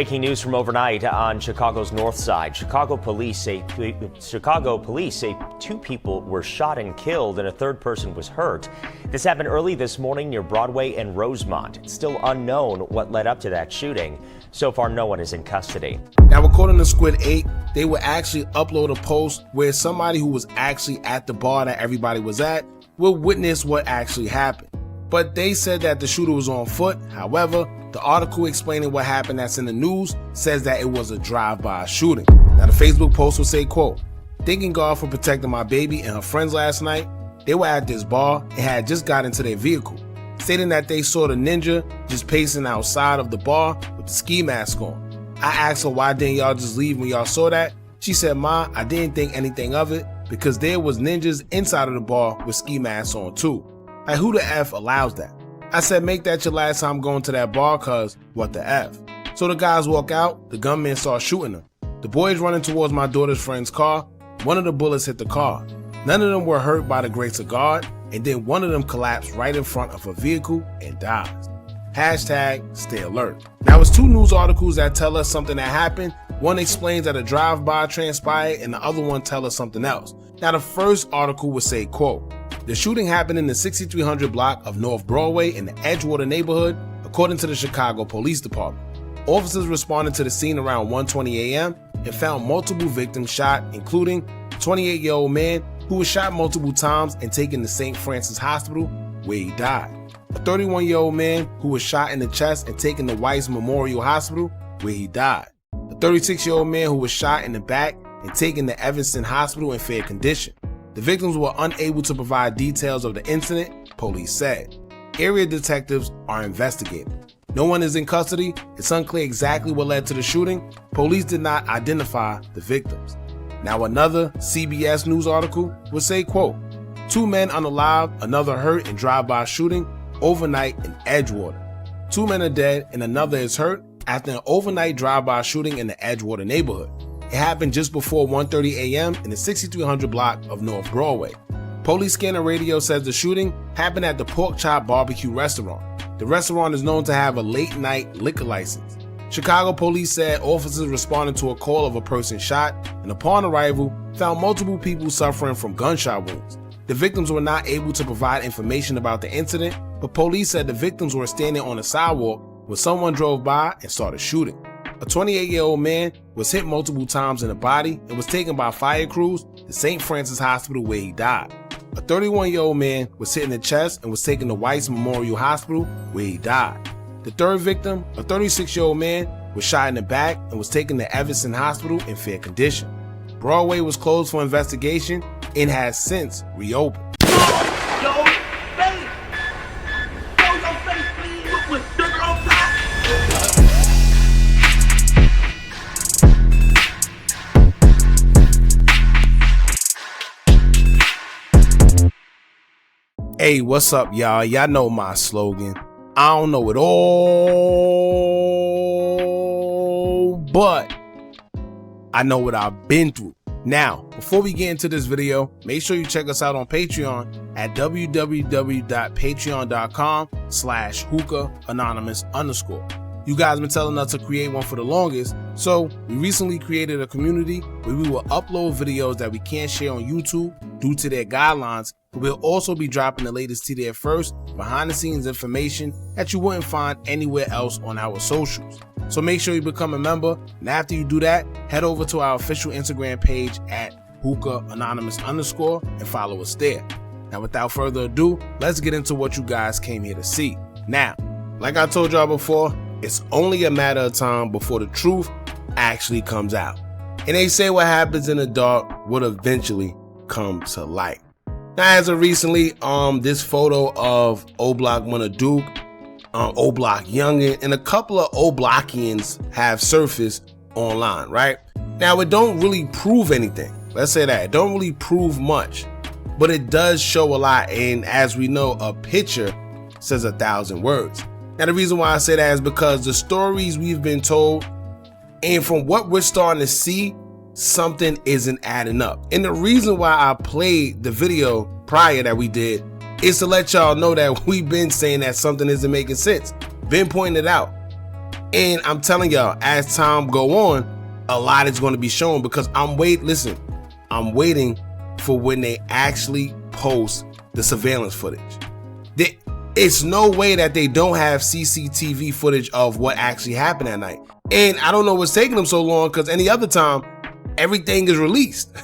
Breaking news from overnight on Chicago's north side. Chicago police say 2 people were shot and killed and a third person was hurt. This happened early this morning near Broadway and Rosemont. It's still unknown what led up to that shooting. So far, no one is in custody. Now, according to Squid 8, they would actually upload a post where somebody who was actually at the bar that everybody was at will witness what actually happened. But they said that the shooter was on foot. However, the article explaining what happened that's in the news says that it was a drive-by shooting. Now, the Facebook post will say, quote, "Thanking God for protecting my baby and her friends last night. They were at this bar and had just got into their vehicle, stating that they saw the ninja just pacing outside of the bar with the ski mask on. I asked her, why didn't y'all just leave when y'all saw that? She said, Ma, I didn't think anything of it because there was ninjas inside of the bar with ski masks on too. Like, who the F allows that? I said, make that your last time going to that bar, cause what the F?" So the guys walk out, the gunman starts shooting them. The boys running towards my daughter's friend's car. One of the bullets hit the car. None of them were hurt by the grace of God, and then one of them collapsed right in front of a vehicle and dies. Hashtag stay alert. Now, it's 2 news articles that tell us something that happened. One explains that a drive-by transpired and the other one tells us something else. Now, the first article would say, quote, "The shooting happened in the 6300 block of North Broadway in the Edgewater neighborhood, according to the Chicago Police Department. Officers responded to the scene around 1:20 a.m. and found multiple victims shot, including a 28-year-old man who was shot multiple times and taken to St. Francis Hospital, where he died. A 31-year-old man who was shot in the chest and taken to Weiss Memorial Hospital, where he died. A 36-year-old man who was shot in the back and taken to Evanston Hospital in fair condition. The victims were unable to provide details of the incident, police said. Area detectives are investigating. No one is in custody. It's unclear exactly what led to the shooting. Police did not identify the victims." Now, another CBS News article would say, quote, "2 men unalive, another hurt in drive-by shooting overnight in Edgewater. 2 men are dead and another is hurt after an overnight drive-by shooting in the Edgewater neighborhood. It happened just before 1:30 a.m. in the 6300 block of North Broadway. Police scanner radio says the shooting happened at the Pork Chop Barbecue restaurant. The restaurant is known to have a late-night liquor license. Chicago police said officers responded to a call of a person shot and upon arrival found multiple people suffering from gunshot wounds. The victims were not able to provide information about the incident, but police said the victims were standing on a sidewalk when someone drove by and started shooting. A 28-year-old man was hit multiple times in the body and was taken by fire crews to St. Francis Hospital, where he died. A 31-year-old man was hit in the chest and was taken to Weiss Memorial Hospital, where he died. The third victim, a 36-year-old man, was shot in the back and was taken to Evanston Hospital in fair condition. Broadway was closed for investigation and has since reopened. Hey, what's up, y'all? Y'all know my slogan. I don't know it all, but I know what I've been through. Now, before we get into this video, make sure you check us out on Patreon at www.patreon.com/Hookah Anonymous _. You guys been telling us to create one for the longest, so we recently created a community where we will upload videos that we can't share on YouTube due to their guidelines. We'll also be dropping the latest to there first, behind the scenes information that you wouldn't find anywhere else on our socials. So make sure you become a member, and after you do that, head over to our official Instagram page at Hookah Anonymous _ and follow us there. Now, without further ado, let's get into what you guys came here to see. Now, like I told y'all before, it's only a matter of time before the truth actually comes out. And they say what happens in the dark will eventually come to light. Now, as of recently, this photo of OBlock Munna Duke, OBlock Younggin, and a couple of OBlockians have surfaced online, right? Now, it don't really prove anything. Let's say that. It don't really prove much, but it does show a lot. And as we know, a picture says 1,000 words. Now, the reason why I say that is because the stories we've been told, and from what we're starting to see, something isn't adding up. And the reason why I played the video prior that we did is to let y'all know that we've been saying that something isn't making sense. Been pointing it out. And I'm telling y'all, as time go on, a lot is going to be shown because I'm waiting for when they actually post the surveillance footage. It's no way that they don't have CCTV footage of what actually happened that night. And I don't know what's taking them so long, because any other time, everything is released,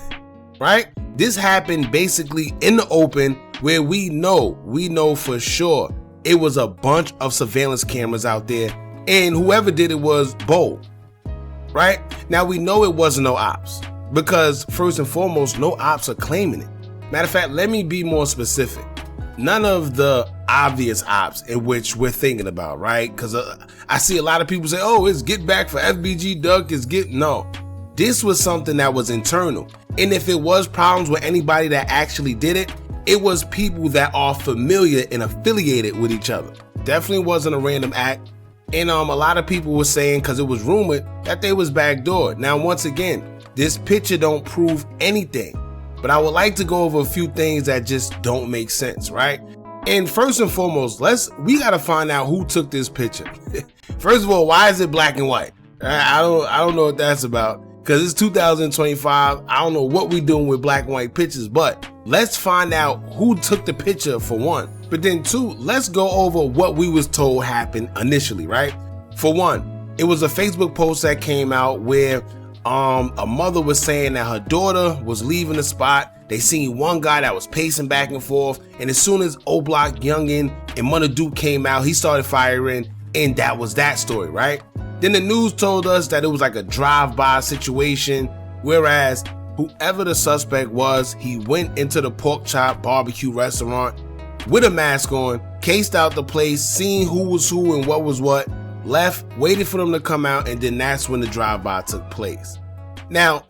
right? This happened basically in the open, where we know for sure it was a bunch of surveillance cameras out there, and whoever did it was bold, right? Now we know it wasn't no ops, because first and foremost, no ops are claiming it. Matter of fact, let me be more specific. None of the obvious ops in which we're thinking about, right? Because I see a lot of people say, oh, it's get back for FBG Duck, no. This was something that was internal. And if it was problems with anybody that actually did it, it was people that are familiar and affiliated with each other. Definitely wasn't a random act. And a lot of people were saying, because it was rumored, that they was backdoored. Now, once again, this picture don't prove anything. But I would like to go over a few things that just don't make sense, right? And first and foremost, we gotta find out who took this picture. First of all, why is it black and white? I don't know what that's about, because it's 2025. I don't know what we doing with black and white pictures, but let's find out who took the picture for one. But then two, let's go over what we was told happened initially, right? For one, it was a Facebook post that came out where a mother was saying that her daughter was leaving the spot. They seen one guy that was pacing back and forth, and as soon as OBlock Younggin and Munna Duke came out, he started firing, and that was that story, right? Then the news told us that it was like a drive-by situation, whereas whoever the suspect was, he went into the pork chop barbecue restaurant with a mask on, cased out the place, seen who was who and what was what, left, waited for them to come out, and then that's when the drive-by took place. Now,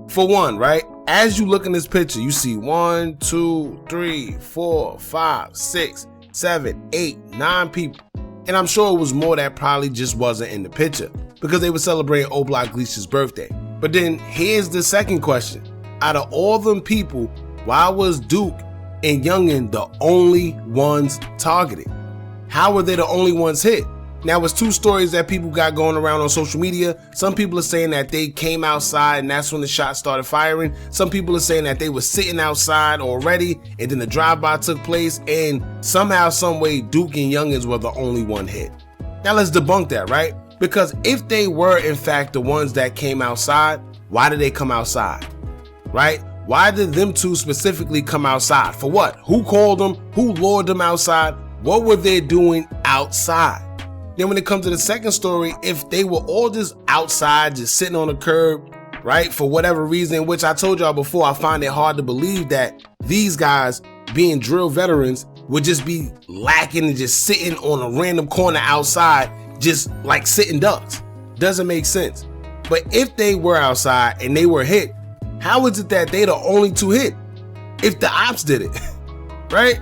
for one, right, as you look in this picture, you see 1, 2, 3, 4, 5, 6, 7, 8, 9 people. And I'm sure it was more that probably just wasn't in the picture, because they were celebrating OBlock Gleesh's birthday. But then here's the second question. Out of all them people, why was Duke and Younggin the only ones targeted? How were they the only ones hit? Now, it's two stories that people got going around on social media. Some people are saying that they came outside and that's when the shots started firing. Some people are saying that they were sitting outside already and then the drive-by took place, and somehow, some way, Duke and Younggins were the only one hit. Now, let's debunk that, right? Because if they were, in fact, the ones that came outside, why did they come outside, right? Why did them two specifically come outside? For what? Who called them? Who lured them outside? What were they doing outside? Then when it comes to the second story, if they were all just outside, just sitting on the curb, right, for whatever reason, which I told y'all before, I find it hard to believe that these guys, being drill veterans, would just be lacking and just sitting on a random corner outside, just like sitting ducks. Doesn't make sense. But if they were outside and they were hit, how is it that they the only two hit? If the ops did it, right?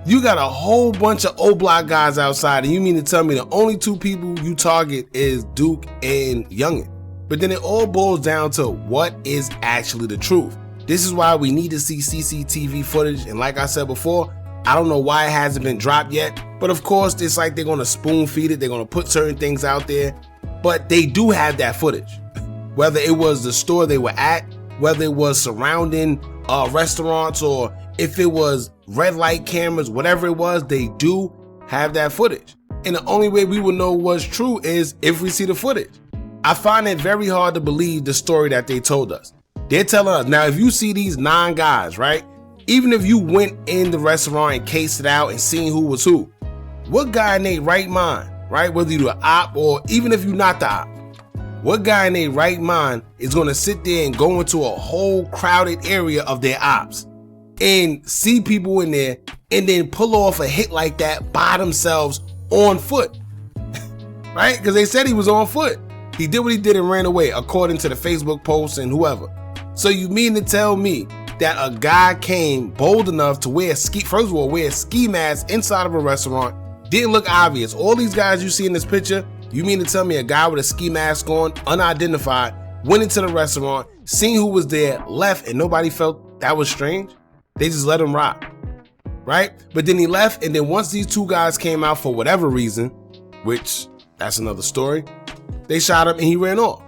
You got a whole bunch of OBlock guys outside, and you mean to tell me the only two people you target is Duke and Younggin? But then it all boils down to what is actually the truth. This is why we need to see CCTV footage, and like I said before, I don't know why it hasn't been dropped yet, but of course it's like they're gonna spoon feed it, they're gonna put certain things out there, but they do have that footage. Whether it was the store they were at, whether it was surrounding restaurants, or if it was red light cameras, whatever it was, they do have that footage. And the only way we will know what's true is if we see the footage. I find it very hard to believe the story that they told us. They're telling us, now if you see these 9 guys, right? Even if you went in the restaurant and cased it out and seen who was who, what guy in their right mind, right? Whether you're the op or even if you're not the op, what guy in their right mind is gonna sit there and go into a whole crowded area of their ops and see people in there and then pull off a hit like that by themselves on foot, right? Because they said he was on foot. He did what he did and ran away, according to the Facebook posts and whoever. So you mean to tell me that a guy came bold enough to wear first of all, wear a ski mask inside of a restaurant, didn't look obvious. All these guys you see in this picture, you mean to tell me a guy with a ski mask on, unidentified, went into the restaurant, seen who was there, left, and nobody felt that was strange? They just let him rock, right? But then he left, and then once these 2 guys came out for whatever reason, which that's another story, They shot him and he ran off.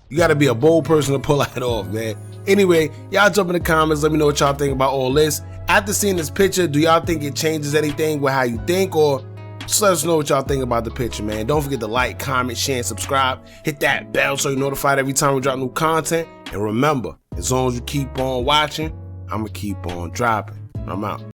You gotta be a bold person to pull that off, man. Anyway, y'all jump in the comments, let me know what y'all think about all this. After seeing this picture, do y'all think it changes anything with how you think, or just let us know what y'all think about the picture, man. Don't forget to like, comment, share, and subscribe. Hit that bell so you're notified every time we drop new content. And remember, as long as you keep on watching, I'ma keep on dropping. I'm out.